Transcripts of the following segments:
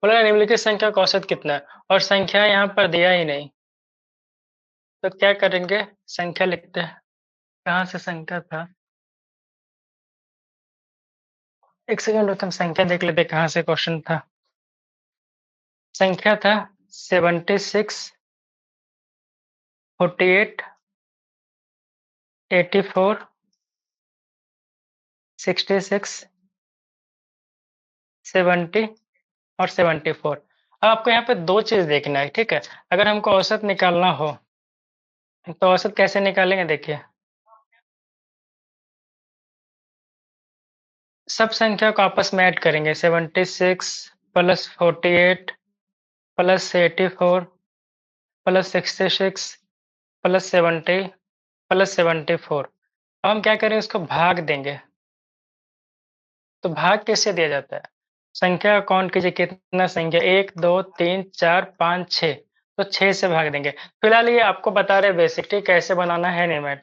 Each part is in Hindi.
बोला निम्नलिखित संख्या का औसत कितना है और संख्या यहाँ पर दिया ही नहीं। तो क्या करेंगे? संख्या लिखते हैं। कहाँ से संख्या था? एक सेकंड रुको, हम संख्या देख लेते कहाँ से क्वेश्चन था। संख्या था 76, 48, 84, 66, 70 और 74। अब आपको यहाँ पे दो चीज देखना है, ठीक है। अगर हमको औसत निकालना हो तो औसत कैसे निकालेंगे? देखिए, सब संख्या को आपस में ऐड करेंगे। 76 plus 48 plus 84 plus 66 plus 70 plus 74। अब हम क्या करें, उसको भाग देंगे। तो भाग कैसे दिया जाता है? संख्या का काउंट कीजिए, कितना संख्या, 1 2 3 4 5 6। तो 6 से भाग देंगे। फिलहाल ये आपको बता रहे बेसिक, ठीक, कैसे बनाना है नहीं मैं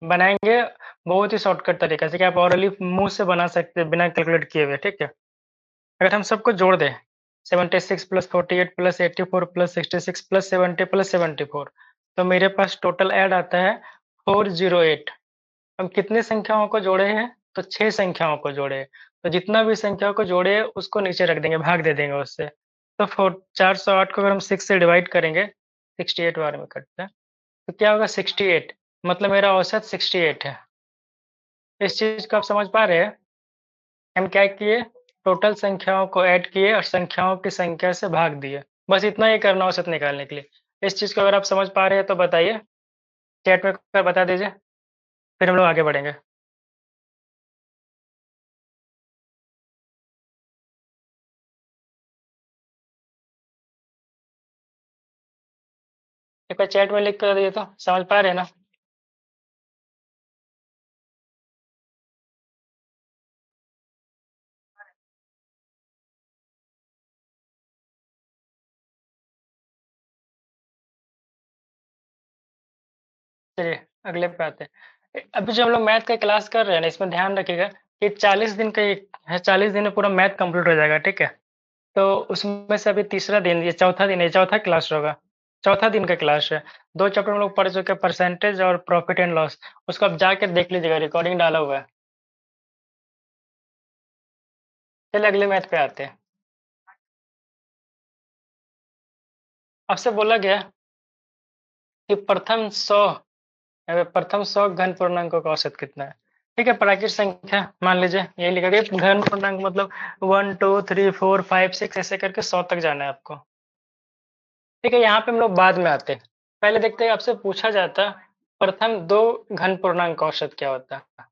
बनाएंगे बहुत ही शॉर्टकट तरीका से कि आप ऑरली मुंह से बना सकते हैं बिना कैलकुलेट किए हुए, ठीक है। अगर हम सबको जोड़ दें, 76 plus 48 plus 84 plus 66 plus 70 plus 74, तो मेरे पास टोटल ऐड आता है 408। हम कितने संख्याओं को जोड़े हैं? तो 6 संख्याओं को जोड़े हैं। तो जितना भी संख्याओं को जोड़े हैं उसको नीचे रख देंगे, भाग दे देंगे उससे। तो 408 को अगर हम 6 से डिवाइड करेंगे, 68 बार में कटता है, तो क्या होगा? 68। मतलब मेरा औसत 68 है। इस चीज को आप समझ पा रहे हैं? हम क्या किए, टोटल संख्याओं को ऐड किए और संख्याओं की संख्या से भाग दिए। बस इतना ही करना औसत निकालने के लिए। इस चीज को अगर आप समझ पा रहे हैं तो बताइए, चैट में कर बता दीजिए, फिर हम लोग आगे बढ़ेंगे। एक बार चैट में लिख कर दिए तो समझ पा रहे हैं ना? चलिए अगले पे आते हैं। अभी जो हम लोग मैथ का क्लास कर रहे हैं ना, इसमें ध्यान रखिएगा कि 40 दिन का ये है, 40 दिन में पूरा मैथ कंप्लीट हो जाएगा, ठीक है। तो उसमें से अभी तीसरा दिन, ये चौथा दिन है, चौथा क्लास होगा। चौथा दिन का क्लास है। 2 चैप्टर हम लोग पढ़ चुके हैं, परसेंटेज और प्रॉफिट एंड लॉस। उसको आप जाके देख लीजिएगा, रिकॉर्डिंग डाला हुआ है। चलिए अगले मैथ पे आते हैं। आपसे बोला गया कि प्रथम 100 घन पूर्णांकों का औसत कितना है? ठीक है, प्राकृत संख्या मान लीजिए, यही लिखा गया घन पूर्णांक मतलब 1 2 3 4 5 6 ऐसे करके 100 तक जाना है आपको। ठीक है, यहाँ पे हम लोग बाद में आते हैं। पहले देखते हैं, आपसे पूछा जाता प्रथम 2 घन पूर्णांक का औसत क्या होता है।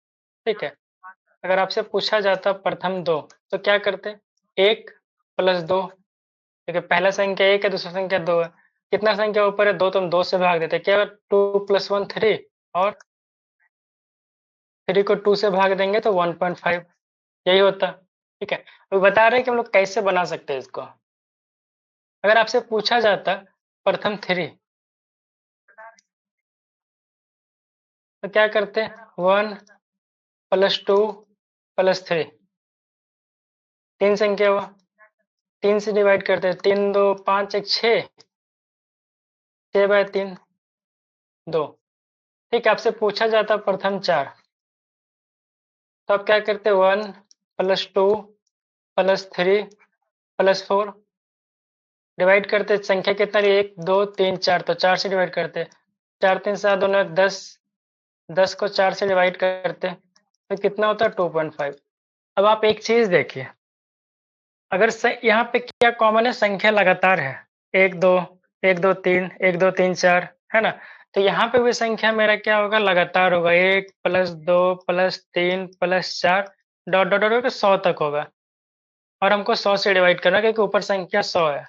ठीक है, अगर आपसे पूछा जाता प्रथम 2, तो क्या करते? 1 प्लस 2। ठीक है, पहला संख्या 1 है, दूसरा संख्या 2 है। कितना संख्या ऊपर है? 2, तो हम 2 से भाग देते हैं। क्या 2 प्लस 1 3, और 3 को 2 से भाग देंगे तो 1.5, यही होता। ठीक है, तो बता रहे हैं कि हम लोग कैसे बना सकते हैं इसको। अगर आपसे पूछा जाता प्रथम 3, तो क्या करते? 1 प्लस 2 प्लस 3, 3 संख्या हुआ, 3 से डिवाइड करते हैं। 3 2 5 1 6, 6/3 2। ठीक है, आपसे पूछा जाता प्रथम 4, तो आप क्या करते? 1 प्लस 2 प्लस 3 प्लस 4, डिवाइड करते संख्या कितना रही? 1 2 3 4, तो 4 से डिवाइड करते। 4 3 7 2 9 10, 10 को 4 से डिवाइड करते तो कितना होता है? 2.5। अब आप एक चीज देखिए, अगर यहाँ पे क्या कॉमन है? संख्या लगातार है, 1 2 1 2 3 1 2 3 4, है ना। तो यहाँ पे भी संख्या मेरा क्या होगा? लगातार होगा। 1 plus 2 plus 3 plus 4 dot dot dot 100 तक होगा। और हमको 100 से डिवाइड करना है, क्योंकि ऊपर संख्या 100 है।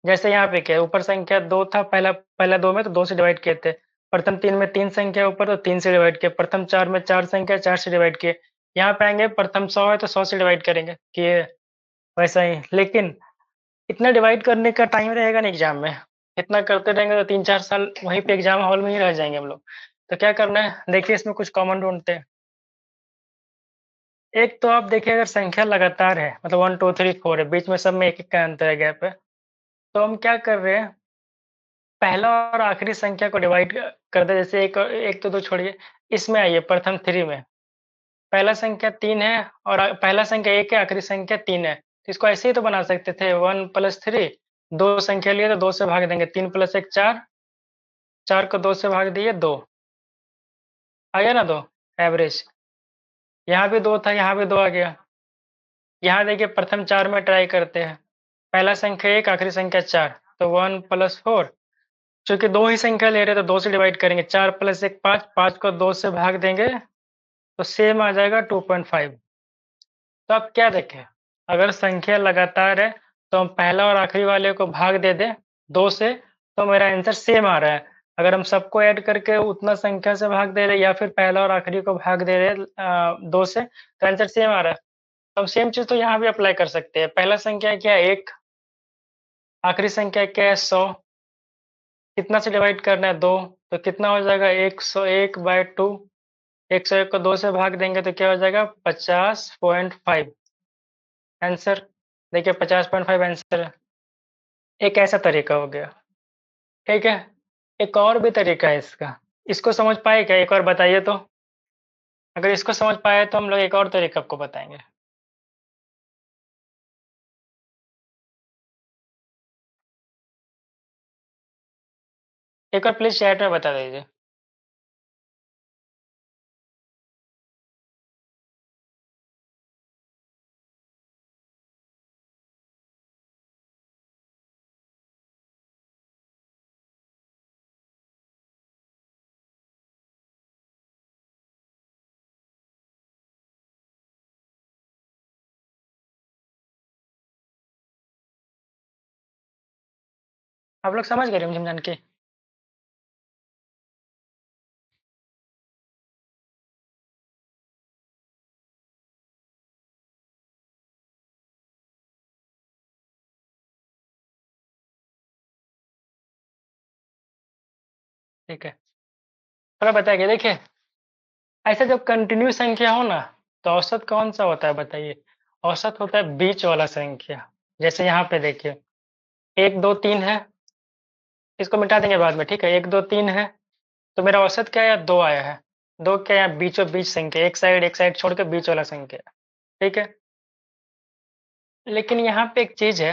जैसे यहाँ पे क्या है, ऊपर संख्या 2 था, पहला पहला 2 में तो 2 से डिवाइड किए थे। प्रथम 3 में 3 संख्या ऊपर, तो 3 से डिवाइड किए। प्रथम 4 में 4 संख्या, 4 से डिवाइड किए। यहाँ पे आएंगे प्रथम 100 है तो 100 से डिवाइड करेंगे, किए वैसा ही। लेकिन इतना डिवाइड करने का टाइम रहेगा नहीं एग्जाम में। इतना करते रहेंगे तो 3 4 साल वहीं पे एग्जाम हॉल में ही रह जाएंगे हम लोग। तो क्या करना है, देखिए इसमें कुछ कॉमन ढूंढते हैं। एक तो आप देखिए अगर संख्या लगातार है मतलब 1 2 3 4 है, बीच में सब में 1-1 का अंतर है गैप है, तो हम क्या कर रहे हैं, पहला और आखिरी संख्या को डिवाइड कर दें जैसे 1 तो 2 छोड़िए, इसमें आइए प्रथम 3 में, पहला संख्या 3 है और पहला संख्या 1 है, आखिरी संख्या 3 है, तो इसको ऐसे ही तो बना सकते थे 1 + 3 2 संख्या लिए तो 2 से भाग देंगे, 3 + 1 4 4 को 2 से भाग दिए 2 आ गया ना 2 एवरेज। यहाँ भी 2 था, यहाँ भी 2 आ गया। यहाँ देखिए प्रथम 4 में ट्राई करते हैं। पहला संख्या 1 आखिरी संख्या 4 तो 1 + 4 चूँकि 2 ही संख्या ले रहे हैं तो 2 से डिवाइड करेंगे 4 + 1 5 5 को 2 से भाग देंगे तो सेम आ जाएगा 2.5। तो अब क्या देखें, अगर संख्या लगातार है तो हम पहला और आखिरी वाले को भाग दे दें 2 से तो मेरा आंसर सेम आ रहा है। अगर हम सबको ऐड करके उतना संख्या से भाग दे रहे हैं या फिर पहला और आखिरी को भाग दे रहे हैं 2 से तो आंसर सेम आ रहा है। तो हम सेम चीज़ तो यहाँ भी अप्लाई कर सकते हैं। पहला संख्या क्या है 1 आखिरी संख्या क्या है 100 कितना से डिवाइड करना है 2 तो कितना हो जाएगा 101/2 101 को 2 से भाग देंगे तो क्या हो जाएगा 50.5 आंसर। देखिए 50.5 आंसर है। एक ऐसा तरीका हो गया, ठीक है? एक और भी तरीका है इसका, इसको समझ पाए क्या? एक और बताइए तो? अगर इसको समझ पाए तो हम लोग एक और तरीका आपको बताएँगे। एक और प्लीज़ चैट में बता दीजिए। आप लोग समझ गए रिमझिम जान के? ठीक है। थोड़ा बताइए देखिए, ऐसे जब कंटिन्यू संख्या हो ना, तो औसत कौन-सा होता है बताइए? औसत होता है बीच वाला संख्या। जैसे यहाँ पे देखिए 1 2 3 है, इसको मिटा देंगे बाद में ठीक है? 1 2 3 है, तो मेरा औसत क्या आया 2 आया है। 2 क्या है बीचों-बीच संख्या, एक साइड छोड़ के बीच वाला संख्या, ठीक है? लेकिन यहाँ पे एक चीज़ है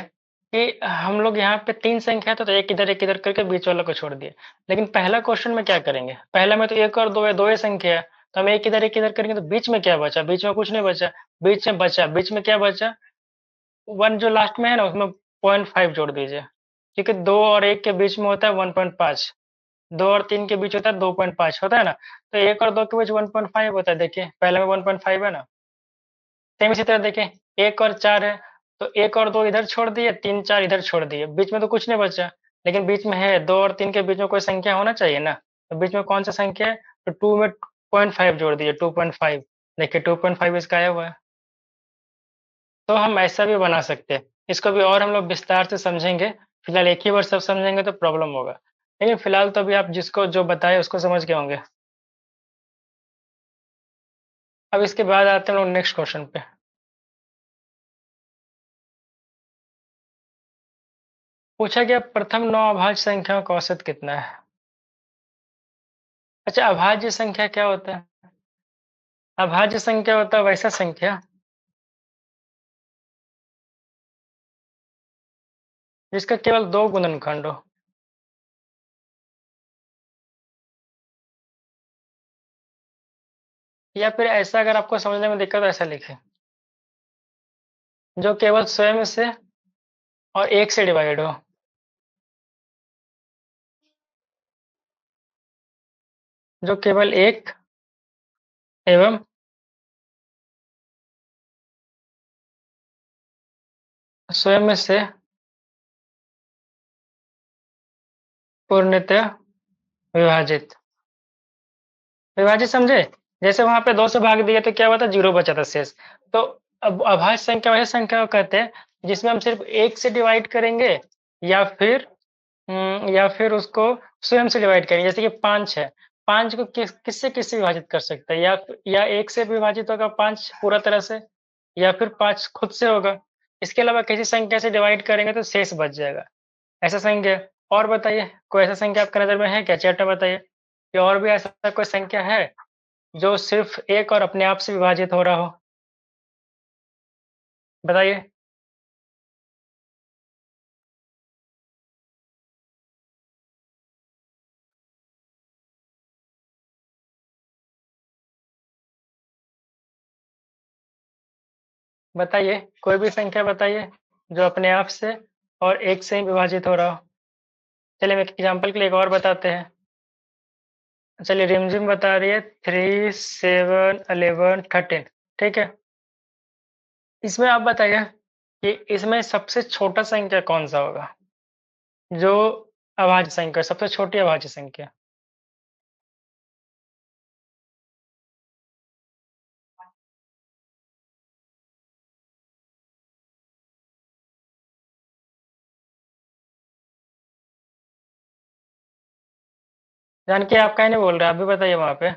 कि हम लोग यहाँ पे 3 संख्या था तो एक इधर करके बीच वाला को छोड़ दिए। लेकिन पहला क्वेश्चन में क्या करेंगे? पहला में तो 1 और 2 है, 2 ही संख्या है, तो हम एक इधर करेंगे तो बीच में क्या बचा? बीच में कुछ नहीं बचा। बीच में क्या बचा? 1 जो लास्ट में है ना उसमें 0.5 जोड़ दीजिए, क्योंकि 2 और 1 के बीच में होता है 1.5, 2 और 3 के बीच होता है 2.5 होता है ना? तो 1 और 2 के बीच 1.5 होता है देखिए, पहले में 1.5 है ना? सेम इसी तरह देखें 1 और 4 है, तो 1 और 2 इधर छोड़ दिए, 3 4 इधर छोड़ दिए, बीच में तो कुछ नहीं बचा। लेकिन बीच में है 2 और 3 के बीच में कोई संख्या होना चाहिए ना, तो बीच में कौन-सा संख्या है? तो 2 में 0.5 जोड़ दिए 2.5 देखिए 2.5 इसका आया हुआ है। तो हम ऐसा भी बना सकते हैं, इसको भी और हम लोग विस्तार से समझेंगे, फिलहाल एक ही बार सब समझेंगे तो प्रॉब्लम होगा। लेकिन फिलहाल तो अभी आप जिसको जो बताए उसको समझ गए होंगे। अब इसके बाद आते हैं हम लोग नेक्स्ट क्वेश्चन पे। पूछा गया प्रथम 9 अभाज्य संख्याओं का औसत कितना है? अच्छा अभाज्य संख्या क्या होता है? अभाज्य संख्या होता है वैसा संख्या जिसका केवल 2 गुणनखंड हो। या फिर ऐसा अगर आपको समझने में दिक्कत हो ऐसा लिखें, जो केवल स्वयं से और 1 से डिवाइड हो। जो केवल 1 एवं स्वयं से पूर्णतः विभाजित। विभाजित समझे? जैसे वहाँ पे 2 से भाग दिए तो क्या हुआ था 0 बचा था शेष। तो अब अभाज्य संख्या वैसे संख्या को कहते हैं जिसमें हम सिर्फ़ 1 से डिवाइड करेंगे या फिर या फिर उसको स्वयं से डिवाइड करेंगे। जैसे कि 5 है, 5 को किससे किससे विभाजित कर सकते हैं? या 1 से विभाजित होगा 5 पूरा तरह से, या फिर 5 खुद से होगा। इसके अलावा किसी संख्या से डिवाइड करेंगे तो शेष बच जाएगा। ऐसा संख्या है। और बताइए, कोई ऐसा संख्या आपके नज़र में है क्या? चैट में बताइए। या और भी ऐसा कोई संख्या है जो सिर्फ़ 1 और अपने आप से विभाजित हो रहा हो? बताइए। बताइए, कोई भी संख्या बताइए, जो अपने आप से और 1 से ही विभाजित हो रहा हो। चलिए हम एक एग्ज़ाम्पल के लिए एक और बताते हैं। चलिए रिमझिम बता रही है 3, 7, 11, 13 ठीक है? इसमें आप बताइए कि इसमें सबसे छोटा संख्या कौन-सा होगा? जो अभाज्य संख्या सबसे छोटी अभाज्य संख्या। जानकी आप काहे नहीं बोल रहे? आप भी बताइए वहाँ पे।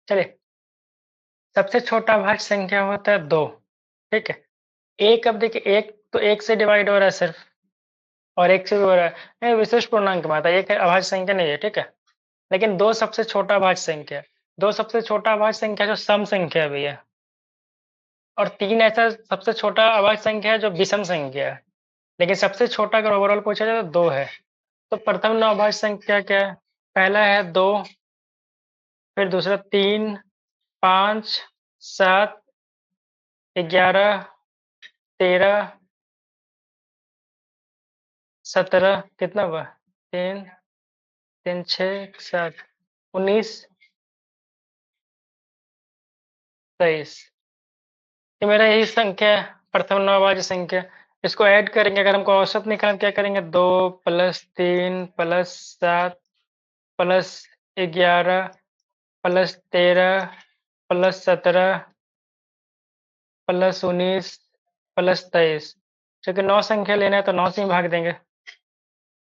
चलिए, सबसे छोटा अभाज्य संख्या होता है 2, ठीक है? 1 अब देखिए 1 तो 1 से डिवाइड हो रहा है सिर्फ़, और 1 से भी हो रहा है। नहीं, विशेष पूर्णांक में आता है, 1 अभाज्य संख्या नहीं है, ठीक है? लेकिन 2 सबसे छोटा अभाज्य संख्या है। 2 सबसे छोटा अभाज्य संख्या जो सम संख्या है भैया, और 3 ऐसा सबसे छोटा अभाज्य संख्या है जो विषम संख्या है। लेकिन सबसे छोटा अगर ओवरऑल पूछा जाए तो 2 है। तो प्रथम 9 अभाज्य संख्या क्या है? पहला है 2, फिर दूसरा 3, 5, 7, 11, 13, 17 कितना हुआ? 3, 3, 6, 7, 19, 23। ये मेरा यही संख्या है, प्रथम 9 अभाज्य संख्या। इसको ऐड करेंगे, अगर हमको औसत निकालना क्या करेंगे? 2 + 3 + 7 + 11 + 13 + 17 +19 +23, क्योंकि 9 संख्या लेना है तो 9 से ही भाग देंगे।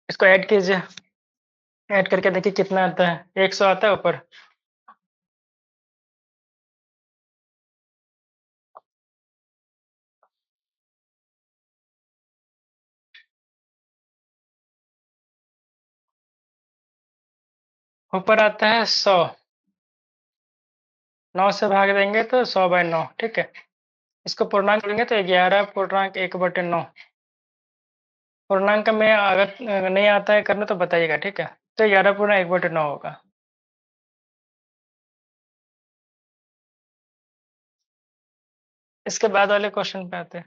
इसको ऐड कीजिए, ऐड करके देखिए कितना आता है? 100 आता है ऊपर। ऊपर आता है 100, 9 से भाग देंगे तो 100/9 ठीक है? इसको पूर्णांक लेंगे तो 11.1/9। पूर्णांक में अगर नहीं आता है करना तो बताइएगा, ठीक है? तो 11/1/9 होगा। इसके बाद वाले क्वेश्चन पे आते हैं।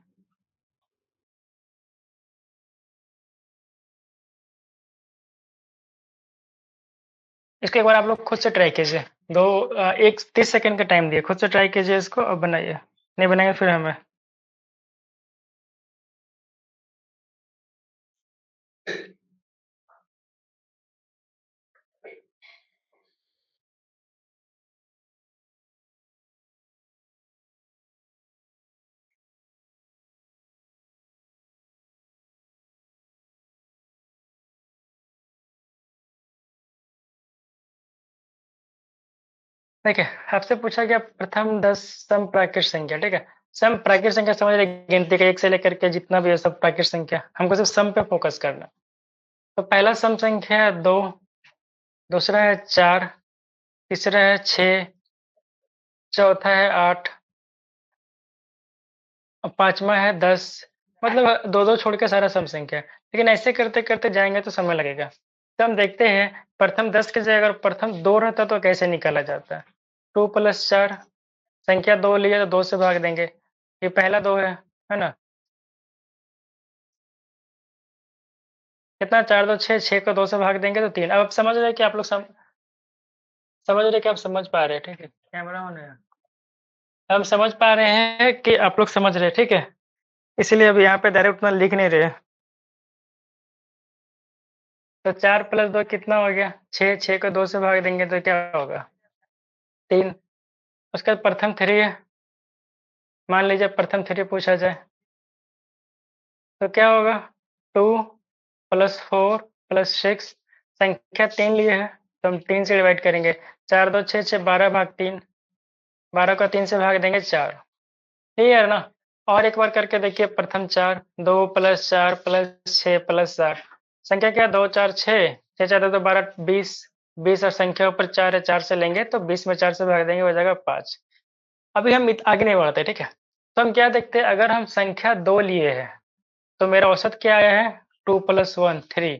इसको एक बार आप लोग खुद से ट्राई कीजिए। 1 30 सेकंड का टाइम दिए, खुद से ट्राई कीजिए इसको और बनाइए। नहीं बनाएंगे फिर हमें। देखिए, आपसे पूछा गया प्रथम 10 सम प्राकृत संख्या, ठीक है? सम प्राकृत संख्या समझ रहे, गिनती का 1 से लेकर के जितना भी है सब प्राकृत संख्या। हमको सिर्फ सम पे फोकस करना है। तो पहला सम संख्या है 2, दूसरा है 4, तीसरा है 6, चौथा है 8 और पाँचवा है 10। मतलब 2-2 छोड़ के सारा सम संख्या है। लेकिन ऐसे करते-करते जाएँगे तो समय लगेगा। तो हम देखते हैं प्रथम 10 की जगह अगर प्रथम 2 रहता तो कैसे निकाला जाता? 2 + 4, संख्या 2 लिए तो 2 से भाग देंगे। ये पहला 2 है ना? कितना 4 2 6, 6 को 2 से भाग देंगे तो 3। अब आप समझ रहे हैं कि आप लोग समझ रहे हैं कि आप समझ पा रहे हैं, ठीक है? कैमरा ऑन है। हम समझ पा रहे हैं कि आप लोग समझ रहे हैं, ठीक है? इसीलिए अब यहाँ पे डायरेक्ट उतना लिख नहीं रहे। तो 4 + 2 कितना हो गया? 6, 6 को 2 से भाग देंगे तो क्या होगा? 3। उसके बाद प्रथम 3 है, मान लीजिए प्रथम 3 पूछा जाए, तो क्या होगा? 2 + 4 + 6, संख्या 3 लिए है, तो हम 3 से डिवाइड करेंगे। 4 2 6 6 12 भाग 3, 12 को 3 से भाग देंगे 4। क्लियर है ना? और एक बार करके देखिए, प्रथम 4, 2 + 4 + 6 + 8, संख्या क्या है? 2 4 6, 6 4 2 12 20, 20 और संख्या ऊपर 4 है, 4 से लेंगे तो 20 में 4 से भाग देंगे, हो जाएगा 5। अभी हम आगे नहीं बढ़ते, ठीक है? तो हम क्या देखते हैं, अगर हम संख्या 2 लिए हैं तो मेरा औसत क्या आया है? 2 + 1 3।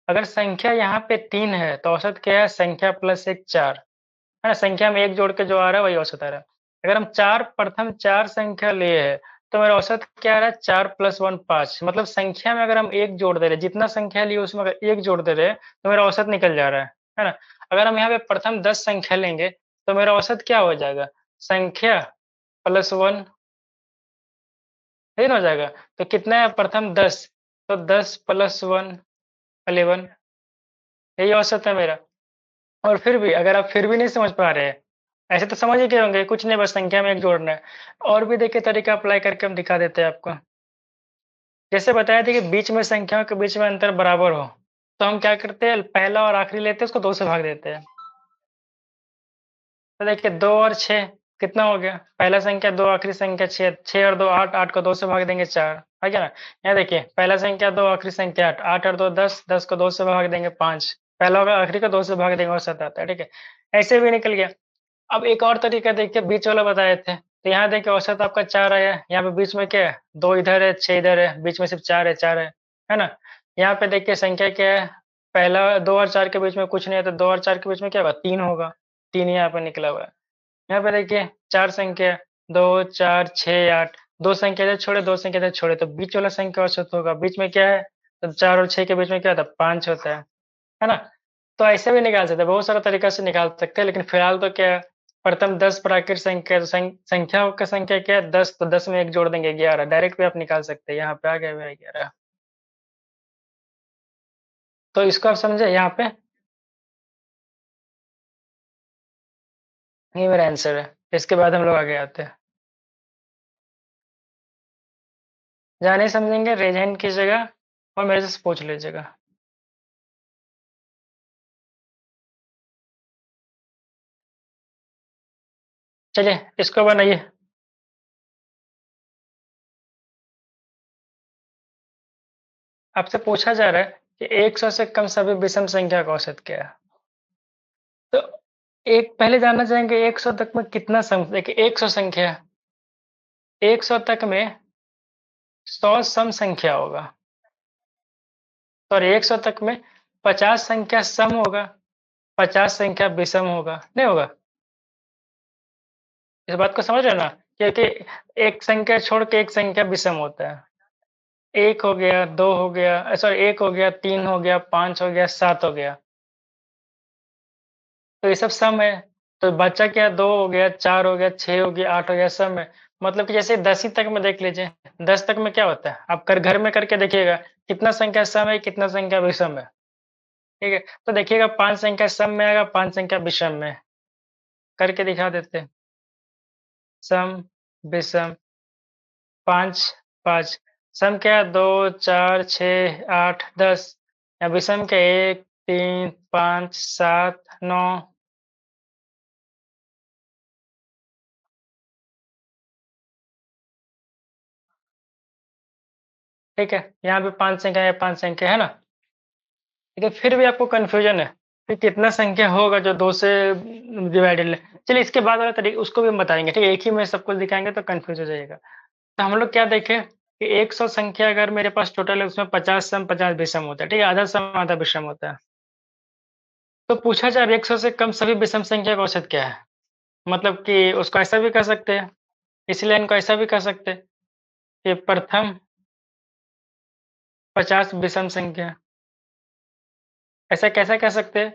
अगर संख्या यहाँ पे 3 है तो औसत क्या है? संख्या प्लस 1 4, है ना? संख्या में 1 जोड़ के जो आ रहा है वही औसत आ रहा है। अगर हम प्रथम 4 संख्या लिए हैं तो मेरा औसत क्या आ रहा है? 4 + 1 5, मतलब संख्या में अगर हम 1 जोड़ दे रहे हैं, जितना संख्या लिए उसमें अगर 1 जोड़ दे रहे हैं तो मेरा औसत निकल जा रहा है ना? अगर हम यहाँ पे प्रथम 10 संख्या लेंगे तो मेरा औसत क्या हो जाएगा? संख्या प्लस 1, सही ना हो जाएगा? तो कितना है प्रथम 10, तो 10 + 1 11, यही औसत है मेरा। और फिर भी अगर आप फिर भी नहीं समझ पा रहे हैं, ऐसे तो समझ ही गए होंगे, कुछ नहीं बस संख्या में 1 जोड़ना है। और भी देखिए तरीका अप्लाई करके हम दिखा देते हैं आपको। जैसे बताया था कि बीच में संख्याओं के बीच में अंतर बराबर हो, तो हम क्या करते हैं, पहला और आखिरी लेते हैं, उसको 2 से भाग देते हैं। तो देखिए 2 और 6 कितना हो गया? पहला संख्या 2, आखिरी संख्या 6, 6 और 2 8, 8 को 2 से भाग देंगे 4, है क्या ना? यहाँ देखिए पहला संख्या 2, आखिरी संख्या 8, 8 और 2 10, 10 को 2 से भाग देंगे 5, पहला होगा, आखिरी को 2 से भाग देंगे और 7 आता है, ठीक है? ऐसे भी निकल गया। अब एक और तरीका देखिए, बीच वाला बताए थे, तो यहाँ देखिए औसत आपका 4 आया है, यहाँ पे बीच में क्या है? 2 इधर है, 6 इधर है, बीच में सिर्फ 4 है, 4 है ना? यहाँ पे देखिए संख्या क्या है? पहला 2 और 4 के बीच में कुछ नहीं है, तो 2 और 4 के बीच में क्या होगा? 3 होगा, 3 यहाँ पे निकला हुआ है। यहाँ पे देखिए 4 संख्या है, 2 4 6 8, 2 संख्या इधर छोड़े, 2 संख्या इधर छोड़े, तो बीच वाला संख्या औसत होगा। बीच में क्या है? तो 4 और 6 के बीच में क्या होता है? 5 होता है ना? तो ऐसे भी निकाल सकते हैं, बहुत सारा तरीका से निकाल सकते हैं, लेकिन फिलहाल तो क्या है, प्रथम 10 प्राकृत संख्या, संख्याओं का संख्या क्या है? 10, तो 10 में 1 जोड़ देंगे 11, डायरेक्ट भी आप निकाल सकते हैं, यहाँ पे आ गया हुआ है 11। तो इसको आप समझे यहाँ पे? ये मेरा आंसर है। इसके बाद हम लोग आगे आते हैं। जहाँ नहीं समझेंगे रेज हैंड कीजिएगा और मेरे से पूछ लीजिएगा। चलिए इसको बनाइए। आपसे पूछा जा रहा है कि 100 से कम सभी विषम संख्या का औसत क्या है? तो एक पहले जानना चाहेंगे 100 तक में कितना देखिए 100 संख्या, 100 तक में 100 सम संख्या होगा, और 100 तक में 50 संख्या सम होगा, 50 संख्या विषम होगा, नहीं होगा? इस बात को समझ रहे हैं ना? क्योंकि एक संख्या छोड़ के एक संख्या विषम होता है। 1 हो गया, 2 हो गया, सॉरी 1 हो गया, 3 हो गया, 5 हो गया, 7 हो गया। तो ये सब सम है। तो बचा क्या? 2 हो गया, 4 हो गया, 6 हो गया, 8 हो गया, सम है। मतलब कि जैसे 10 ही तक में देख लीजिए, 10 तक में क्या होता है? आप घर में करके देखिएगा, कितना संख्या सम है, कितना संख्या विषम है। ठीक है? तो देखिएगा 5 संख्या सम में आएगा, 5 संख्या विषम में। करके दिखा देते हैं। सम, विषम, 5 5, सम क्या है? 2 4 6 8 10, या विषम क्या? 1 3 5 7 9। ठीक है? यहाँ पे 5 संख्या है, 5 संख्या है ना? लेकिन फिर भी आपको कन्फ्यूजन है कि कितना संख्या होगा जो 2 से डिवाइडेड है। चलिए इसके बाद वाला तरीका उसको भी हम बताएँगे, ठीक है? एक ही में सब कुछ दिखाएँगे तो कन्फ्यूज़ हो जाइएगा। तो हम लोग क्या देखें कि 100 संख्या अगर मेरे पास टोटल है, उसमें 50 सम 50 विषम होता है, ठीक है? आधा सम आधा विषम होता है। तो पूछा जाए 100 से कम सभी विषम संख्या का औसत क्या है? मतलब कि उसको ऐसा भी कह सकते हैं, इसी लाइन को ऐसा भी कह सकते हैं कि प्रथम 50 विषम संख्या। ऐसा कैसा कह सकते हैं?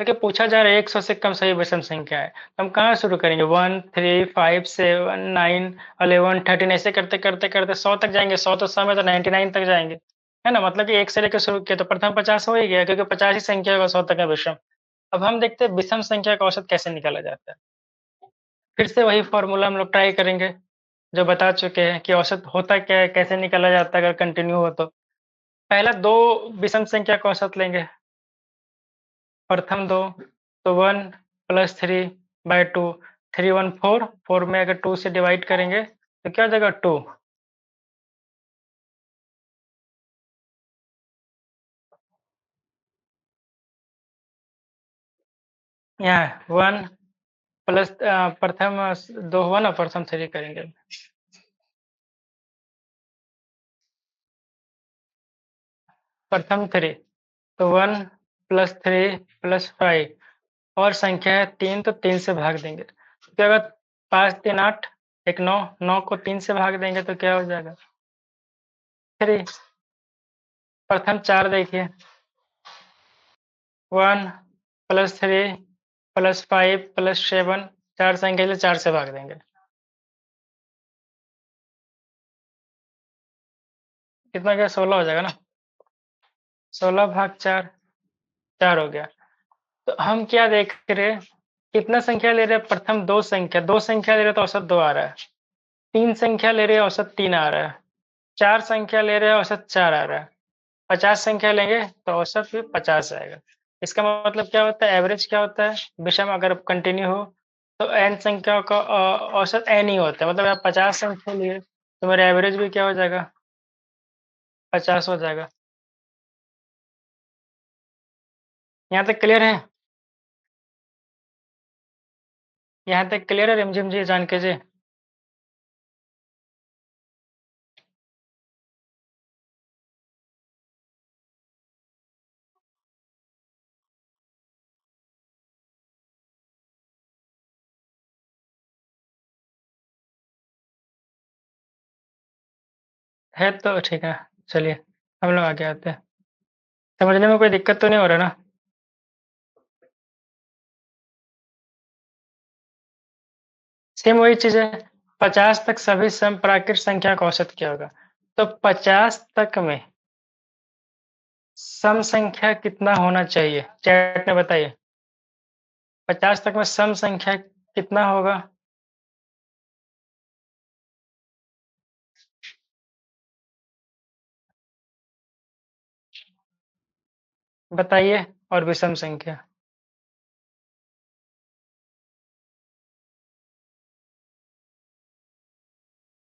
क्योंकि पूछा जा रहा है 100 से कम सभी विषम संख्या है। तो हम कहाँ शुरू करेंगे? 1 3 5 7 9 11 13, ऐसे करते करते करते 100 तक जाएँगे। 100 तो सम है, तो 99 तक जाएँगे। है ना? मतलब कि 1 से लेकर शुरू किया तो प्रथम 50 हो ही गया क्योंकि 50 ही संख्या का 100 तक है विषम। अब हम देखते हैं विषम संख्या का औसत कैसे निकाला जाता है। फिर से वही फ़ॉर्मूला हम लोग ट्राई करेंगे, जो बता चुके हैं कि औसत होता क्या है, कैसे निकाला जाता है अगर कंटिन्यू हो तो। पहला 2 विषम संख्या का औसत लेंगे, प्रथम 2 तो 1 प्लस 3/2 3 1 4 4 में अगर 2 से डिवाइड करेंगे तो क्या हो जाएगा 2 यहाँ 1 प्लस प्रथम 2 हुआ ना प्रथम 3 करेंगे। प्रथम 3 तो 1 प्लस 3 प्लस 5 और संख्या है 3 तो 3 से भाग देंगे। तो क्या होगा 5 3 8 1 9 9 को 3 से भाग देंगे तो क्या हो जाएगा 3 प्रथम 4 देखिए 1 प्लस 3 प्लस 5 प्लस 7 4 संख्या से 4 से भाग देंगे। कितना गया 16 हो जाएगा ना 16 भाग 4 4 हो गया। तो हम क्या देख रहे हैं कितना संख्या ले रहे हैं प्रथम 2 संख्या ले रहे हैं तो औसत 2 आ रहा है। 3 संख्या ले रहे हैं औसत 3 आ रहा है। 4 संख्या ले रहे हैं औसत 4 आ रहा है। 50 संख्या लेंगे तो औसत भी 50 आएगा। इसका मतलब क्या होता है एवरेज क्या होता है विषम अगर कंटिन्यू हो तो n संख्याओं का औसत n ही होता है। मतलब आप 50 संख्या लिए तो मेरा एवरेज भी क्या हो जाएगा 50 हो जाएगा। यहाँ तक क्लियर है? यहाँ तक क्लियर है रिमझिम जी जान के जी? है तो ठीक है। चलिए हम लोग आगे आते हैं। समझने में कोई दिक्कत तो नहीं हो रहा ना? सेम वही चीज़ है। 50 तक सभी समप्राकृत संख्या का औसत क्या होगा? तो 50 तक में सम संख्या कितना होना चाहिए? चैट में बताइए। 50 तक में सम संख्या कितना होगा? बताइए और विषम संख्या।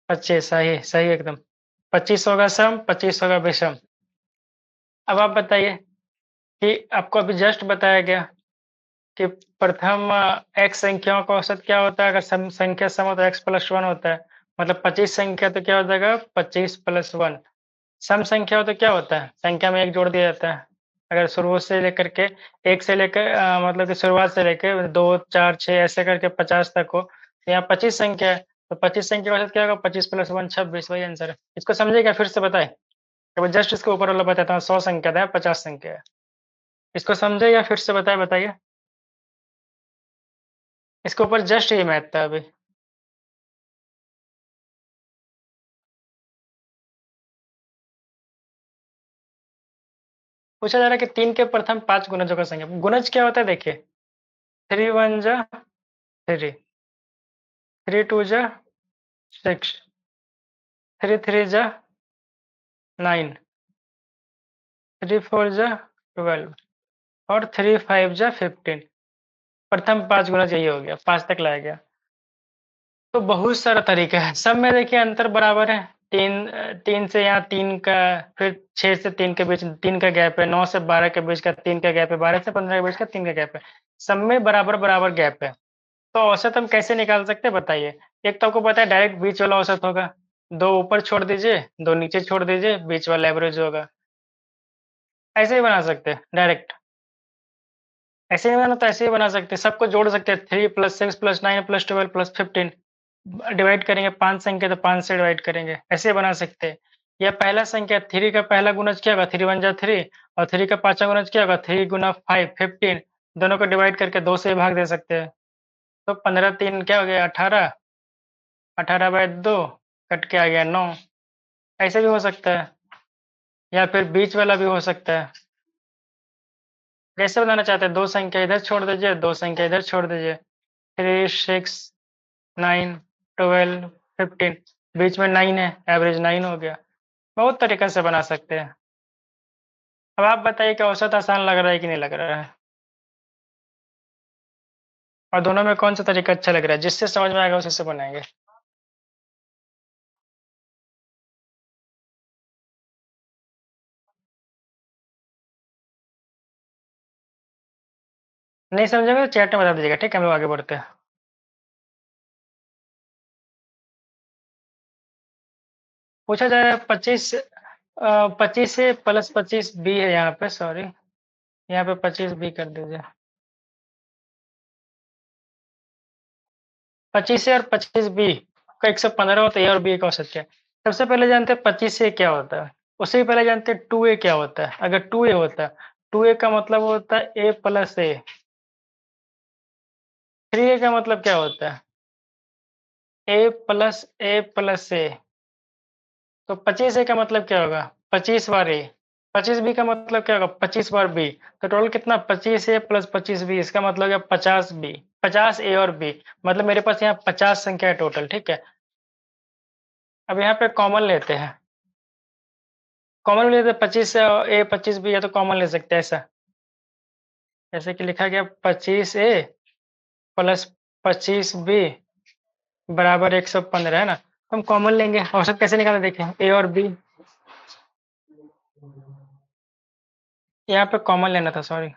25 सही सही एकदम। 25 होगा सम, 25 होगा विषम। अब आप बताइए कि आपको अभी जस्ट बताया गया कि प्रथम x संख्याओं का औसत क्या होता है? अगर सम संख्या सम हो तो x प्लस 1 होता है। मतलब 25 संख्या तो क्या हो जाएगा 25 प्लस 1। सम संख्या हो तो क्या होता है? संख्या में 1 जोड़ दिया जाता है। अगर शुरू से लेकर के 1 से लेकर मतलब कि शुरुआत से लेके 2, 4, 6 ऐसे करके 50 तक हो, तो यहाँ 25 संख्या है, तो 25 संख्या का औसत क्या होगा 25 प्लस 1 26 वही आंसर है। इसको समझे क्या फिर से बताएँ? अब जस्ट इसके ऊपर वाला बताता हूँ 100 संख्या था, 50 संख्या है। इसको समझे या फिर से बताइए? इसके ऊपर जस्ट ये मैथ था अभी। पूछा जा रहा है कि 3 के प्रथम 5 गुणजों का संख्या। गुणज क्या होता है देखिए 3 1 जा 3, 3 2 जा 6, 3 3 जा 9, 3 4 जा 12 और 3 5 जा 15। प्रथम 5 गुणज यही हो गया, 5 तक लाया गया। तो बहुत सारा तरीका है। सब में देखिए अंतर बराबर है। 3 से यहाँ 3 का फिर 6 से 3 के बीच 3 का गैप है, 9 से 12 के बीच का 3 का गैप है, 12 से 15 के बीच का 3 का गैप है। सब में बराबर-बराबर गैप है। तो औसत हम कैसे निकाल सकते हैं बताइए? एक तो आपको पता है डायरेक्ट बीच वाला औसत होगा। 2 ऊपर छोड़ दीजिए, 2 नीचे छोड़ दीजिए, बीच वाला एवरेज होगा। ऐसे ही बना सकते हैं डायरेक्ट। ऐसे ही बना तो ऐसे ही बना सकते हैं। सबको जोड़ सकते हैं 3 + 6 + 9 + 12 + 15 डिवाइड करेंगे 5 संख्या तो 5 से डिवाइड करेंगे। ऐसे बना सकते हैं। या पहला संख्या 3 का पहला गुणज क्या होगा 3 1 जा 3 और 3 का पाँचवाँ गुणज क्या होगा 3 × 5 15 दोनों को डिवाइड करके 2 से भाग दे सकते हैं। तो 15 3 क्या हो गया 18 18/2 कट के आ गया 9 ऐसे भी हो सकता है। या फिर बीच वाला भी हो सकता है। कैसे बनाना चाहते हैं? 2 संख्या इधर छोड़ दीजिए, 2 संख्या इधर छोड़ दीजिए। 3, 6, 9, 12, 15 बीच में 9 है, एवरेज 9 हो गया। बहुत तरीक़े से बना सकते हैं। अब आप बताइए कि औसत आसान लग रहा है कि नहीं लग रहा है? और दोनों में कौन-सा तरीका अच्छा लग रहा है? जिससे समझ में आएगा उसी से बनाएँगे। नहीं समझेंगे तो चैट में बता दीजिएगा, ठीक है? हम लोग आगे बढ़ते हैं। पूछा जाए 25 से प्लस 25 बी है यहाँ पे, सॉरी। यहाँ पे 25 बी कर दीजिए। 25 ए और 25 बी का 115 होता है, ए और बी का औसत क्या है? सबसे पहले जानते हैं 25 ए क्या होता है? उससे भी पहले जानते हैं 2 ए क्या होता है? अगर 2 ए होता है, 2 ए का मतलब होता है ए प्लस ए। 3 ए का मतलब क्या होता है? ए प्लस ए प्लस ए। तो 25 ए का मतलब क्या होगा? 25 बार ए। 25 बी का मतलब क्या होगा? 25 बार बी। तो टोटल कितना? 25 ए प्लस 25 बी, इसका मतलब हो गया 50 बी। 50 ए और बी, मतलब मेरे पास यहाँ 50 संख्या है टोटल, ठीक है? अब यहाँ पे कॉमन लेते हैं। कॉमन ले लेते हैं, 25 ए 25 बी है तो कॉमन ले सकते हैं ऐसा। जैसे कि लिखा गया 25 ए प्लस 25 बी बराबर 115 है ना? हम कॉमन लेंगे। औसत कैसे निकालें देखें, ए और बी। यहाँ पे कॉमन लेना था, सॉरी।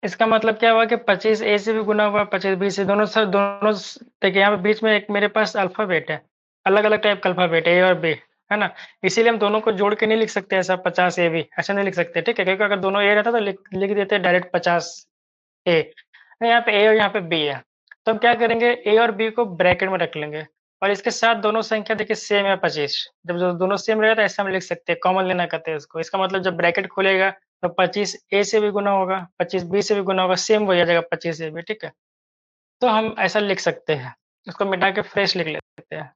इसका मतलब क्या हुआ कि 25 ए से भी गुना हुआ, 25 बी से, दोनों देखिए यहाँ पे बीच में एक मेरे पास अल्फ़ाबेट है। अलग-अलग टाइप का अल्फ़ाबेट है, ए और बी, है ना? इसीलिए हम दोनों को जोड़ के नहीं लिख सकते ऐसा 50 ए बी, ऐसा नहीं लिख सकते, ठीक है? क्योंकि अगर दोनों ए रहता तो लिख लिख देते डायरेक्ट 50 ए। यहाँ पे ए और यहाँ पे बी है। तो हम क्या करेंगे, ए और बी को ब्रैकेट में रख लेंगे और इसके साथ दोनों संख्या देखिए सेम है 25। जब दोनों सेम रहेगा तो ऐसा हम लिख सकते हैं, कॉमन लेना कहते हैं इसको। इसका मतलब जब ब्रैकेट खुलेगा तो 25 ए से भी गुना होगा, 25 बी से भी गुना होगा, सेम वही आ जाएगा 25 ए बी, ठीक है? तो हम ऐसा लिख सकते हैं। इसको मिटा के फ्रेश लिख लेते हैं।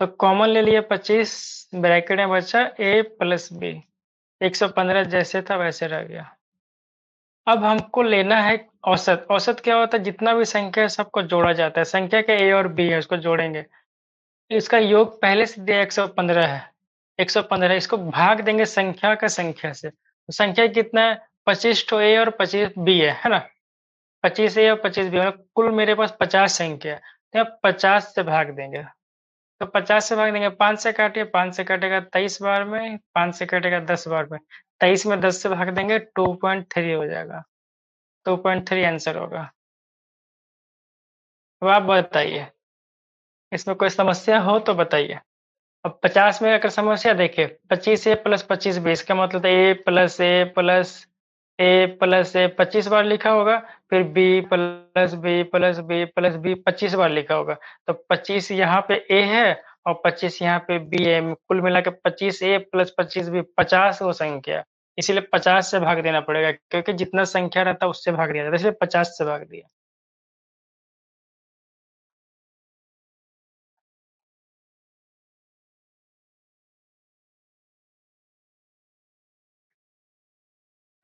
तो कॉमन ले लिए 25, ब्रैकेट में बचा ए प्लस बी। 115 जैसे था वैसे रह गया। अब हमको लेना है औसत। औसत क्या होता है? जितना भी संख्या है सबको जोड़ा जाता है। संख्या के ए और बी है उसको जोड़ेंगे। इसका योग पहले से दिया 115 है। 115 इसको भाग देंगे संख्या का संख्या से। तो संख्या कितना है? 25 ठो ए और 25 बी है ना? 25 ए और 25 बी मतलब कुल मेरे पास 50 संख्या है। तो यहाँ 50 से भाग देंगे। तो 50 से भाग देंगे, 5 से काटिए, 5 से कटेगा 23 बार में, 5 से कटेगा 10 बार में। 23 में 10 से भाग देंगे 2.3 हो जाएगा। 2.3 आंसर होगा। अब आप बताइए, इसमें कोई समस्या हो तो बताइए? अब 50 में अगर समस्या देखिए, 25 ए प्लस 25 बी, इसका मतलब A plus A plus A plus A 25 बार लिखा होगा, फिर B plus B plus B plus B 25 बार लिखा होगा। तो 25 यहाँ पे ए है और 25 यहाँ पे बी है। कुल मिला के 25 ए प्लस 25 बी 50 वो संख्या है। इसीलिए 50 से भाग देना पड़ेगा, क्योंकि जितना संख्या रहता है उससे भाग दिया जाता है, इसलिए 50 से भाग दिया।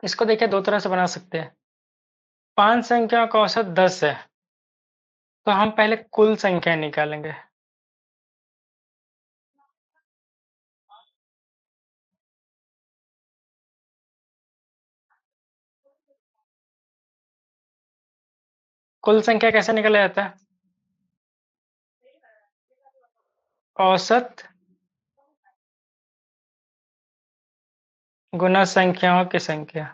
इसको देखिए 2 तरह से बना सकते हैं। 5 संख्याओं का औसत 10 है, तो हम पहले कुल संख्या निकालेंगे। कुल संख्या कैसे निकाला जाता है? औसत गुना संख्याओं की संख्या।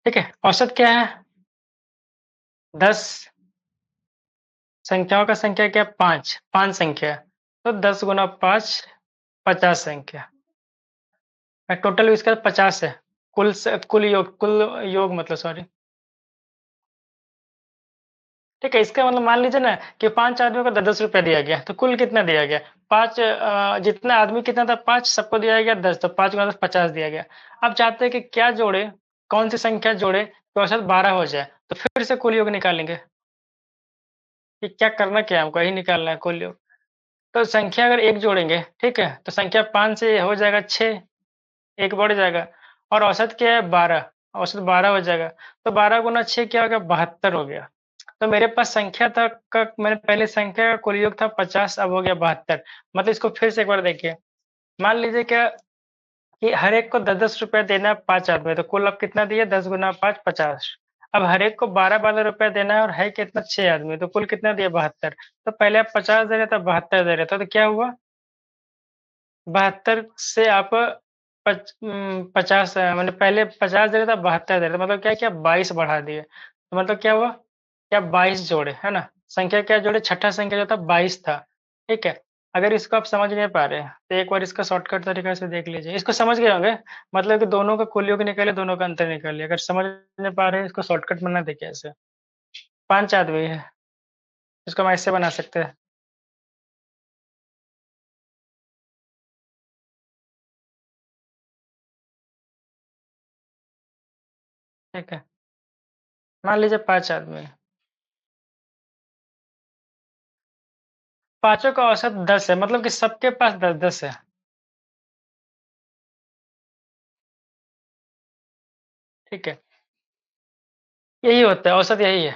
ठीक है? औसत क्या है? 10 संख्याओं का संख्या क्या है? 5, 5 संख्या है। तो 10 गुना 5 50 संख्या। टोटल इसका 50 है। कुल योग मतलब, सॉरी। ठीक है, इसका मतलब मान लीजिए ना कि 5 आदमियों को 10-10 रुपया दिया गया, तो कुल कितना दिया गया? 5 जितना आदमी कितना था 5 सबको दिया गया 10, तो 5 गुणा 10 50 दिया गया। अब चाहते हैं कि क्या जोड़े, कौन-सी संख्या जोड़े कि औसत 12 हो जाए। तो फिर से कुल योग निकालेंगे कि क्या करना क्या है हमको, यही निकालना है कुल योग। तो संख्या अगर 1 जोड़ेंगे, ठीक है? तो संख्या 5 से हो जाएगा 6, 1 बढ़ जाएगा और औसत क्या है 12, औसत 12 हो जाएगा। तो 12 गुना 6 क्या हो गया 72 हो गया। तो मेरे पास संख्या था का मैंने पहले संख्या का कुल योग था 50, अब हो गया 72। मतलब इसको फिर से एक बार देखिए। मान लीजिए क्या कि हर एक को 10-10 रुपए देना है 5 आदमी, तो कुल अब कितना दिए 10 गुना 5 50। अब हर एक को 12-12 रुपए देना है और है कितना 6 आदमी, तो कुल कितना दिया 72। तो पहले आप 50 दे रहे थे, 72 दे रहे थे, तो क्या हुआ 72 से आप 50 मैंने पहले 50 दे रहा था 72 दे रहे थे, मतलब क्या किया 22 बढ़ा दिए। तो मतलब क्या हुआ क्या 22 जोड़े, है ना? संख्या क्या जोड़े, छठा संख्या जो था 22 था, ठीक है? अगर इसको आप समझ नहीं पा रहे हैं तो एक बार इसका शॉर्टकट तरीका से देख लीजिए। इसको समझ गए होंगे, मतलब कि दोनों का कुल योग निकालिए, दोनों का अंतर निकालिए। अगर समझ नहीं पा रहे हैं इसको शॉर्टकट बना देखिए ऐसे। 5 आदमी है, इसको हम ऐसे बना सकते हैं, ठीक है? मान लीजिए 5 आदमी है, पाँचों का औसत 10 है, मतलब कि सबके पास 10-10 है, ठीक है? यही होता है, औसत यही है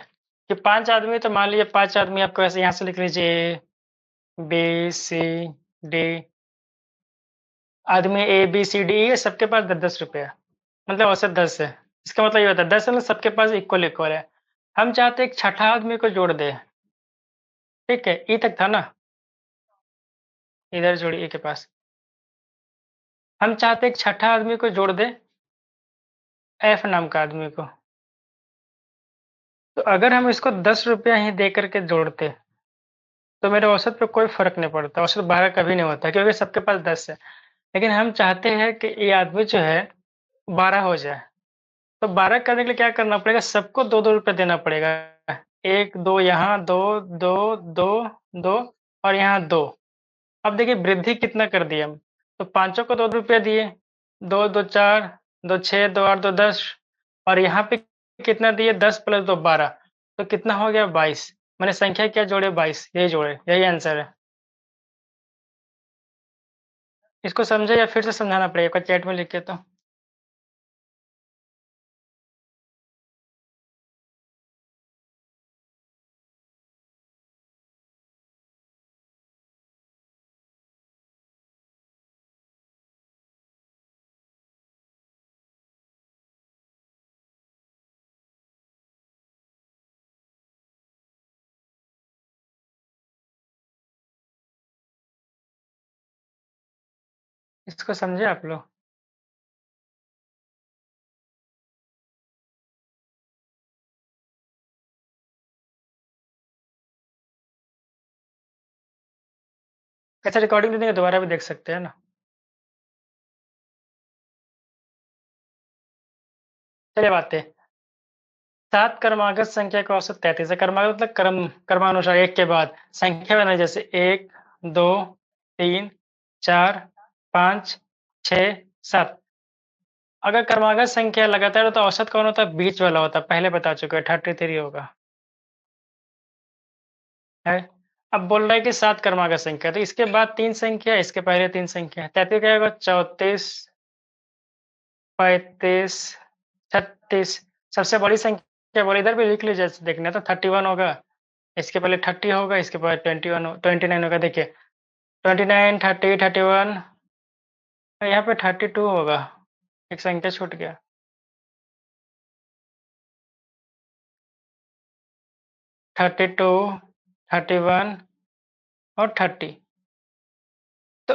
कि 5 आदमी, तो मान लीजिए 5 आदमी आपको ऐसे यहाँ से लिख लीजिए ए, बी, सी, डी, आदमी ए, बी, सी, डी, ये सबके पास 10-10 रुपए है, मतलब औसत 10 है। इसका मतलब ये होता है 10 मतलब सबके पास इक्वल-इक्वल है। हम चाहते हैं एक छठा आदमी को जोड़ दें, ठीक है? ई तक था ना? इधर जोड़िए ए के पास। हम चाहते हैं एक छठा आदमी को जोड़ दें, एफ नाम का आदमी को। तो अगर हम इसको 10 रुपया ही दे कर के जोड़ते, तो मेरे औसत पे कोई फ़र्क नहीं पड़ता, औसत 12 कभी नहीं होता क्योंकि सबके पास 10 है। लेकिन हम चाहते हैं कि ये आदमी जो है 12 हो जाए, तो 12 करने के लिए क्या करना पड़ेगा, सबको 2-2 रुपए देना पड़ेगा। 1, 2 यहाँ, 2, 2, 2, 2 और यहाँ 2। अब देखिए वृद्धि कितना कर दिए हम, तो पाँचों को 2 रुपए दिए, 2, 2 4, 2 6, 2 8, 2 10 और यहाँ पे कितना दिए 10 प्लस 2 12, तो कितना हो गया 22। मैंने संख्या क्या जोड़े 22, यही जोड़े, यही आंसर है। इसको समझे या फिर से समझाना पड़ेगा चैट में लिख के तो? इसको समझे आप लोग? अच्छा रिकॉर्डिंग देंगे दोबारा भी देख सकते हैं ना? चलिए अब आते हैं। 7 क्रमागत संख्या का औसत 33 है। क्रमागत मतलब क्रमानुसार एक के बाद संख्या बनाई, जैसे 1, 2, 3, 4, 5, 6, 7। अगर क्रमागत संख्या लगातार हो तो औसत कौन होता है? बीच वाला होता है, पहले बता चुके हैं 33 होगा, है? अब बोल रहा है कि 7 क्रमागत संख्या, तो इसके बाद 3 संख्या, इसके पहले 3 संख्या। 33 क्या होगा? 34, 35, 36। सबसे बड़ी संख्या बोले, इधर भी लिख लीजिए देखना तो 31 होगा, इसके पहले 30 होगा, इसके बाद 29 होगा। देखिए 29, 30, 31 और यहाँ पे 32 होगा, एक संख्या छूट गया। 32, 31 और 30। तो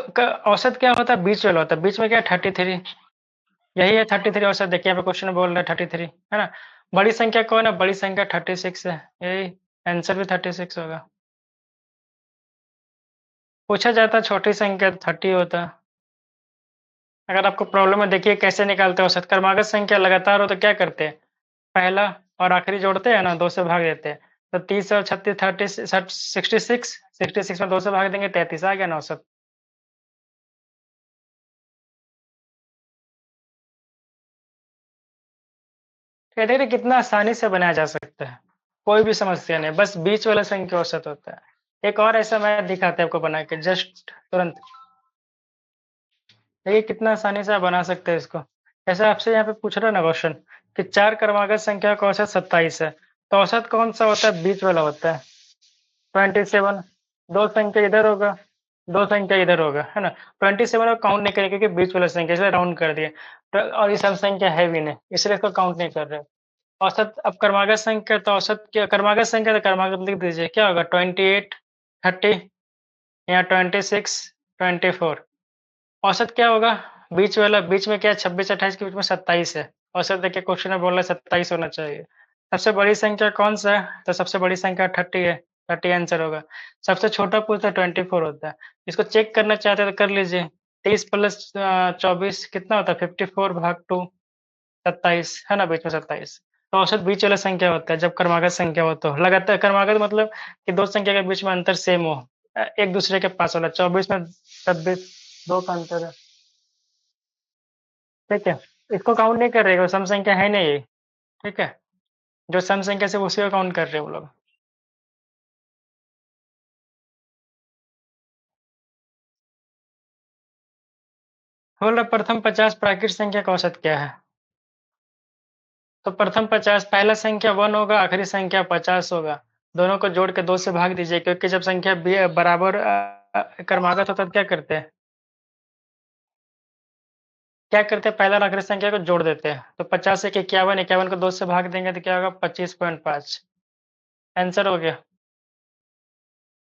औसत क्या होता है? बीच वाला होता है, बीच में क्या है 33, यही है 33 औसत। देखिए यहाँ पे क्वेश्चन में बोल रहा है 33, है ना? बड़ी संख्या कौन है? बड़ी संख्या 36 है, यही आंसर भी 36 होगा। पूछा जाता छोटी संख्या 30 होता। अगर आपको प्रॉब्लम है देखिए कैसे निकालते हो औसत। क्रमागत संख्या लगातार हो तो क्या करते हैं, पहला और आखिरी जोड़ते हैं ना, 2 से भाग देते हैं। तो 30 और 36, 66 में 2 से भाग देंगे, 33 आ गया ना औसत। कहते थे कितना आसानी से बनाया जा सकता है। कोई भी समस्या नहीं, बस बीच वाला संख्या औसत होता है। एक और ऐसा मैं दिखाते हैं आपको बना के जस्ट तुरंत। देखिए कितना आसानी से आप बना सकते हैं इसको। जैसे आपसे यहाँ पे पूछ रहा है ना क्वेश्चन कि 4 क्रमागत संख्या का औसत 27 है। तो औसत कौन-सा होता है? बीच वाला होता है। 27 2 संख्या इधर होगा, 2 संख्या इधर होगा, है ना? 27 को काउंट नहीं करेंगे क्योंकि बीच वाला संख्या इसलिए राउंड कर दिए। तो और ये सब संख्या है भी नहीं, इसलिए इसको काउंट नहीं कर रहे। औसत अब क्रमागत संख्या तो औसत क्या क्रमागत संख्या तो क्रमागत लिख दीजिए। क्या होगा 28, 30 या 26, 24 औसत क्या होगा? बीच वाला बीच में क्या है 26-28 के बीच में 27 है। औसत देखिए क्वेश्चन में बोल रहा है 27 होना चाहिए। सबसे बड़ी संख्या कौन-सा है? तो सबसे बड़ी संख्या 30 है, 30 आंसर होगा। सबसे छोटा पूछा 24 होता है। इसको चेक करना चाहते हैं तो कर लीजिए। 30 प्लस 24 कितना होता है? 54 भाग 2 27 है ना बीच में 27। तो औसत बीच वाला संख्या होता है जब क्रमागत संख्या हो तो। लगातार क्रमागत मतलब कि 2 संख्या के बीच में अंतर सेम हो। एक दूसरे के पास वाला 24 में 26 2 का अंतर है। ठीक है? इसको काउंट नहीं कर रहे वो सम संख्या है नहीं ये, ठीक है? जो सम संख्या सिर्फ़ उसी को काउंट कर रहे हैं वो लोग। बोल रहा प्रथम 50 प्राकृत संख्या का औसत क्या है? तो प्रथम 50 पहला संख्या 1 होगा, आखिरी संख्या 50 होगा। दोनों को जोड़ के 2 से भाग दीजिए क्योंकि जब संख्या बराबर क्रमागत होता है तो क्या करते हैं? क्या करते हैं पहला और आखिरी संख्या को जोड़ देते हैं। तो 50 एक 51, 51 को 2 से भाग देंगे तो क्या होगा 25.5 आंसर हो गया।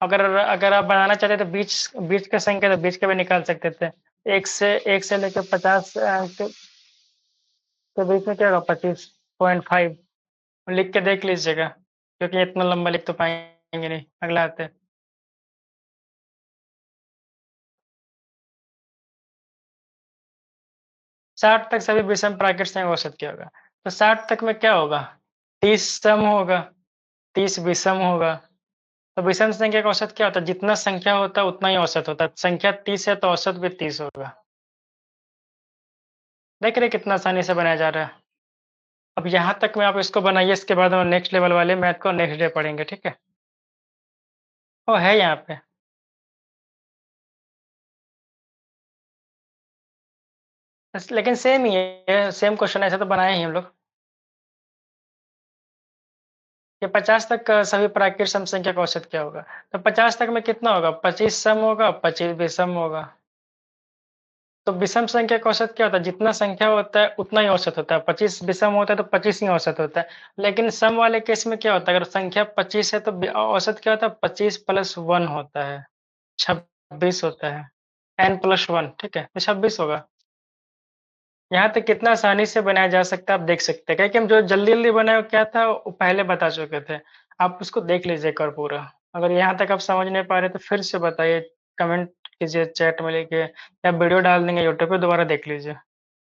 अगर अगर आप बनाना चाहते तो बीच बीच का संख्या तो बीच का भी निकाल सकते थे। 1 से लेकर 50 के बीच में क्या होगा 25.5 लिख के देख लीजिएगा, क्योंकि इतना लंबा लिख तो पाएँगे नहीं। अगला आते हैं। 60 तक सभी विषम प्राकृत संख्या का औसत क्या होगा? तो 60 तक में क्या होगा? 30 सम होगा, 30 विषम होगा। तो विषम संख्या का औसत क्या होता है? जितना संख्या होता है उतना ही औसत होता है। संख्या 30 है तो औसत भी 30 होगा। देख रहे हैं कितना आसानी से बनाया जा रहा है। अब यहाँ तक में आप इसको बनाइए, इसके बाद हम नेक्स्ट लेवल वाले मैथ को नेक्स्ट डे पढ़ेंगे, ठीक है? वो है यहाँ पे। बस लेकिन सेम ही है, सेम क्वेश्चन ऐसा तो बनाए ही हम लोग। कि 50 तक का सभी प्राकृत सम संख्या का औसत क्या होगा? तो 50 तक में कितना होगा? 25 सम होगा, 25 विषम होगा। तो विषम संख्या का औसत क्या होता है? जितना संख्या होता है उतना ही औसत होता है। 25 विषम होता है तो 25 ही औसत होता है। लेकिन सम वाले केस में क्या होता है? अगर संख्या 25 है तो औसत क्या होता है? 25 प्लस 1 होता है, 26 होता है। n प्लस 1 ठीक है? तो 26 होगा। यहाँ तक कितना आसानी से बनाया जा सकता है आप देख सकते हैं। क्या कि हम जो जल्दी-जल्दी बनाए वो क्या था वो पहले बता चुके थे। आप उसको देख लीजिए एक बार पूरा। अगर यहाँ तक आप समझ नहीं पा रहे तो फिर से बताइए, कमेंट कीजिए चैट में लिखिए या वीडियो डाल देंगे यूट्यूब पे दोबारा देख लीजिए।